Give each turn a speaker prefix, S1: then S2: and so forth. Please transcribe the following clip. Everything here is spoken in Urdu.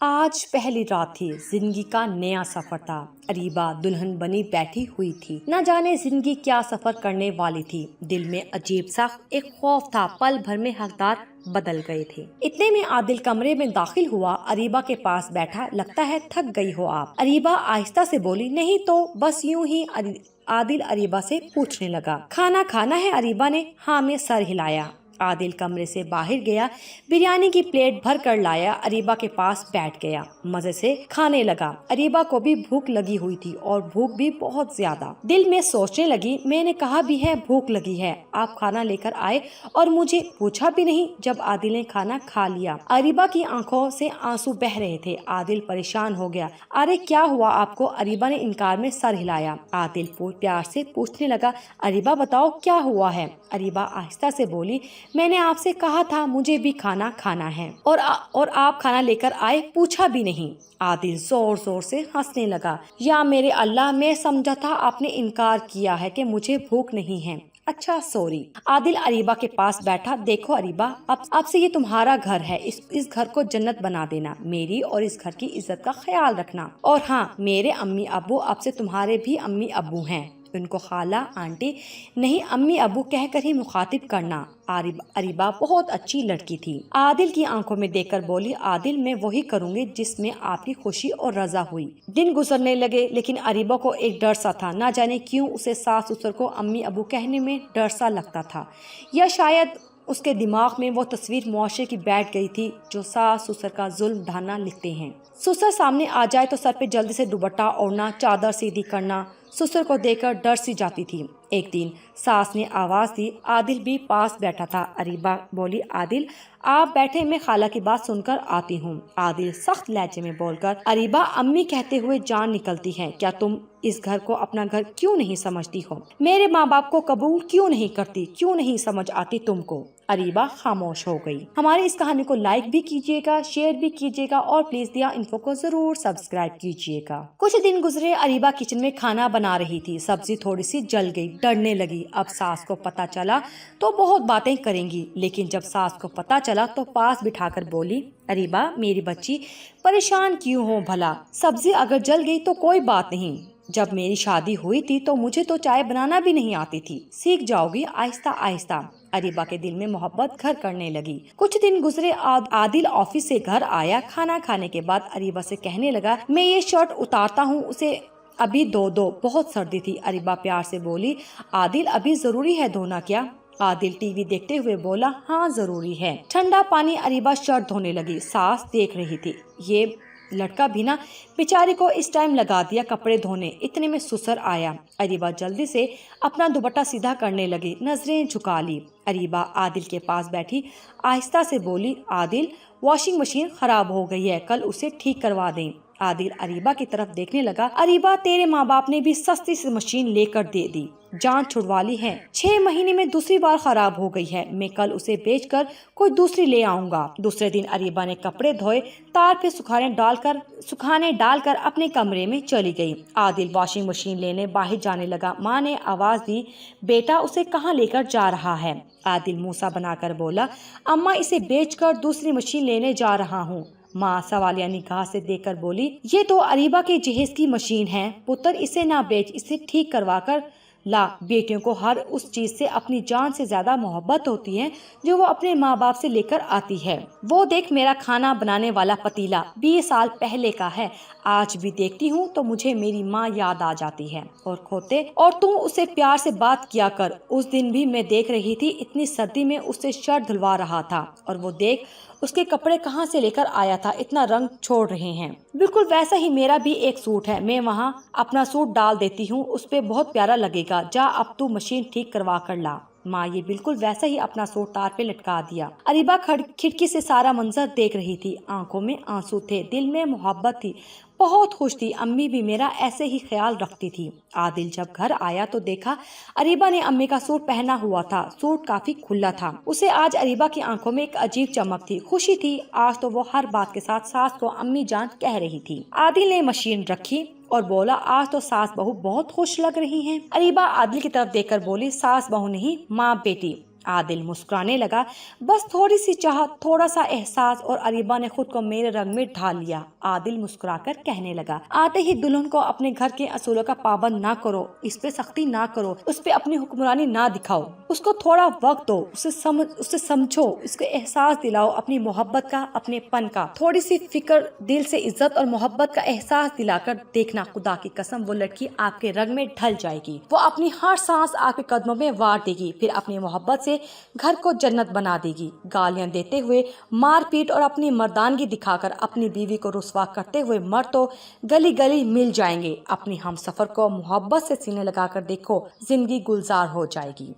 S1: آج پہلی رات تھی، زندگی کا نیا سفر تھا۔ اریبہ دلہن بنی بیٹھی ہوئی تھی، نہ جانے زندگی کیا سفر کرنے والی تھی۔ دل میں عجیب سا ایک خوف تھا، پل بھر میں حقدار بدل گئے تھے۔ اتنے میں عادل کمرے میں داخل ہوا، اریبہ کے پاس بیٹھا۔ لگتا ہے تھک گئی ہو آپ؟ اریبہ آہستہ سے بولی۔ نہیں تو بس یوں ہی۔ عادل اریبہ سے پوچھنے لگا، کھانا کھانا ہے؟ اریبہ نے ہاں میں سر ہلایا۔ عادل کمرے سے باہر گیا، بریانی کی پلیٹ بھر کر لایا، اریبہ کے پاس بیٹھ گیا، مزے سے کھانے لگا۔ اریبہ کو بھی بھوک لگی ہوئی تھی اور بھوک بھی بہت زیادہ۔ دل میں سوچنے لگی، میں نے کہا بھی ہے بھوک لگی ہے، آپ کھانا لے کر آئے اور مجھے پوچھا بھی نہیں۔ جب عادل نے کھانا کھا لیا، اریبہ کی آنکھوں سے آنسو بہہ رہے تھے۔ عادل پریشان ہو گیا، ارے کیا ہوا آپ کو؟ اریبہ نے انکار میں سر ہلایا۔ عادل پیار سے پوچھنے لگا، اریبہ بتاؤ کیا ہوا ہے؟ اریبہ آہستہ سے بولی، میں نے آپ سے کہا تھا مجھے بھی کھانا کھانا ہے اور آپ کھانا لے کر آئے، پوچھا بھی نہیں۔ عادل زور زور سے ہنسنے لگا، یا میرے اللہ، میں سمجھا تھا آپ نے انکار کیا ہے کہ مجھے بھوک نہیں ہے۔ اچھا سوری۔ عادل اریبہ کے پاس بیٹھا، دیکھو اریبہ، اب سے یہ تمہارا گھر ہے، اس گھر کو جنت بنا دینا، میری اور اس گھر کی عزت کا خیال رکھنا۔ اور ہاں، میرے امی ابو اب سے تمہارے بھی امی ابو ہیں، ان کو خالہ آنٹی نہیں امی ابو کہہ کر ہی مخاطب کرنا۔ اریبہ بہت اچھی لڑکی تھی، عادل کی آنکھوں میں دیکھ کر بولی، عادل میں وہی کروں گی جس میں آپ کی خوشی اور رضا ہوئی۔ دن گزرنے لگے، لیکن اریبہ کو ایک ڈر سا تھا، نہ جانے کیوں اسے ساس سسر کو امی ابو کہنے میں ڈر سا لگتا تھا، یا شاید اس کے دماغ میں وہ تصویر معاشرے کی بیٹھ گئی تھی جو ساس سسر کا ظلم ڈھانا لکھتے ہیں۔ سسر سامنے آ جائے تو سر پہ جلدی سے دوپٹہ اوڑھنا، چادر سیدھی کرنا، سسر کو دیکھ کر ڈر سی جاتی تھی۔ ایک دن ساس نے آواز دی، عادل بھی پاس بیٹھا تھا۔ اریبہ بولی، عادل آپ بیٹھے، میں خالہ کی بات سن کر آتی ہوں۔ عادل سخت لہجے میں بول کر، اریبہ امی کہتے ہوئے جان نکلتی ہے، کیا تم اس گھر کو اپنا گھر کیوں نہیں سمجھتی ہو؟ میرے ماں باپ کو قبول کیوں نہیں کرتی؟ کیوں نہیں سمجھ آتی تم کو؟ اریبہ خاموش ہو گئی۔ ہماری اس کہانی کو لائک بھی کیجیے گا، شیئر بھی کیجیے گا اور پلیز دیا انفو کو ضرور سبسکرائب کیجیے گا۔ کچھ دن گزرے، اریبہ کچن میں کھانا بنا رہی تھی، سبزی تھوڑی سی جل گئی، ڈرنے لگی، اب ساس کو پتہ چلا تو بہت باتیں کریں گی۔ لیکن جب ساس کو پتہ چلا تو پاس بٹھا کر بولی، اریبہ میری بچی پریشان کیوں ہو بھلا؟ سبزی اگر جل گئی تو کوئی بات نہیں، جب میری شادی ہوئی تھی تو مجھے تو چائے بنانا بھی نہیں آتی تھی، سیکھ جاؤ گی آہستہ آہستہ۔ اریبہ کے دل میں محبت گھر کرنے لگی۔ کچھ دن گزرے، عادل آفس سے گھر آیا، کھانا کھانے کے بعد اریبہ سے کہنے لگا، میں یہ شرٹ اتارتا ہوں، اسے ابھی دو بہت سردی تھی۔ اریبہ پیار سے بولی، عادل ابھی ضروری ہے دھونا کیا؟ عادل ٹی وی دیکھتے ہوئے بولا، ہاں ضروری ہے۔ ٹھنڈا پانی اریبہ شرٹ دھونے لگی، ساس دیکھ رہی تھی، یہ لڑکا بھی نا بیچاری کو اس ٹائم لگا دیا کپڑے دھونے۔ اتنے میں سسر آیا، اریبہ جلدی سے اپنا دوپٹہ سیدھا کرنے لگی، نظریں جھکا لی۔ اریبہ عادل کے پاس بیٹھی، آہستہ سے بولی، عادل واشنگ مشین خراب ہو گئی ہے، کل اسے ٹھیک کروا دیں۔ عادل اریبہ کی طرف دیکھنے لگا، اریبہ تیرے ماں باپ نے بھی سستی سی مشین لے کر دے دی، جان چھڑوا لی ہے، 6 مہینے میں دوسری بار خراب ہو گئی ہے، میں کل اسے بیچ کر کوئی دوسری لے آؤں گا۔ دوسرے دن اریبہ نے کپڑے دھوئے، تار پہ سکھانے ڈال کر اپنے کمرے میں چلی گئی۔ عادل واشنگ مشین لینے باہر جانے لگا، ماں نے آواز دی، بیٹا اسے کہاں لے کر جا رہا ہے؟ عادل موسا بنا کر بولا، اماں اسے بیچ کر دوسری مشین لینے جا رہا ہوں۔ ماں سوالیہ نگاہ سے دیکھ کر بولی، یہ تو اریبہ کے جہیز کی مشین ہے، پتر اسے نہ بیچ، اسے ٹھیک کروا کر لا۔ بیٹیوں کو ہر اس چیز سے اپنی جان سے زیادہ محبت ہوتی ہے جو وہ اپنے ماں باپ سے لے کر آتی ہے۔ وہ دیکھ میرا کھانا بنانے والا پتیلا 20 سال پہلے کا ہے، آج بھی دیکھتی ہوں تو مجھے میری ماں یاد آ جاتی ہے۔ اور تم اسے پیار سے بات کیا کر، اس دن بھی میں دیکھ رہی تھی، اتنی سردی میں اس سے شرٹ دھلوا رہا تھا، اور وہ دیکھ اس کے کپڑے کہاں سے لے کر آیا تھا، اتنا رنگ چھوڑ رہے ہیں۔ بالکل ویسا ہی میرا بھی ایک سوٹ ہے، میں وہاں اپنا سوٹ ڈال دیتی ہوں، اس پہ بہت پیارا لگے گا، جا اب تو مشین ٹھیک کروا کر لا۔ ماں یہ بالکل ویسا ہی اپنا سوٹ تار پہ لٹکا دیا۔ اریبہ کھڑکی سے سارا منظر دیکھ رہی تھی، آنکھوں میں آنسو تھے، دل میں محبت تھی، بہت خوش تھی، امی بھی میرا ایسے ہی خیال رکھتی تھی۔ عادل جب گھر آیا تو دیکھا اریبہ نے امی کا سوٹ پہنا ہوا تھا، سوٹ کافی کھلا تھا، اسے آج اریبہ کی آنکھوں میں ایک عجیب چمک تھی، خوشی تھی، آج تو وہ ہر بات کے ساتھ ساس کو امی جان کہہ رہی تھی۔ عادل نے مشین رکھی اور بولا، آج تو ساس بہو بہت خوش لگ رہی ہیں۔ اریبہ عادل کی طرف دیکھ کر بولی، ساس بہو نہیں، ماں بیٹی۔ عادل مسکرانے لگا، بس تھوڑی سی چاہت، تھوڑا سا احساس اور اریبہ نے خود کو میرے رنگ میں ڈھال لیا۔ عادل مسکرا کر کہنے لگا، آتے ہی دلہن کو اپنے گھر کے اصولوں کا پابند نہ کرو، اس پہ سختی نہ کرو، اس پہ اپنی حکمرانی نہ دکھاؤ، اس کو تھوڑا وقت دو، اسے سمجھو، اس کو احساس دلاؤ اپنی محبت کا، اپنے پن کا، تھوڑی سی فکر، دل سے عزت اور محبت کا احساس دلا کر دیکھنا، خدا کی قسم وہ لڑکی آپ کے رنگ میں ڈھل جائے گی، وہ اپنی ہر سانس آپ کے قدموں میں وار دے گی، پھر اپنی محبت سے گھر کو جنت بنا دے گی۔ گالیاں دیتے ہوئے، مار پیٹ اور اپنی مردانگی دکھا کر اپنی بیوی کو رسوا کرتے ہوئے مرد تو گلی گلی مل جائیں گے، اپنی ہم سفر کو محبت سے سینے لگا کر دیکھو، زندگی گلزار ہو جائے گی۔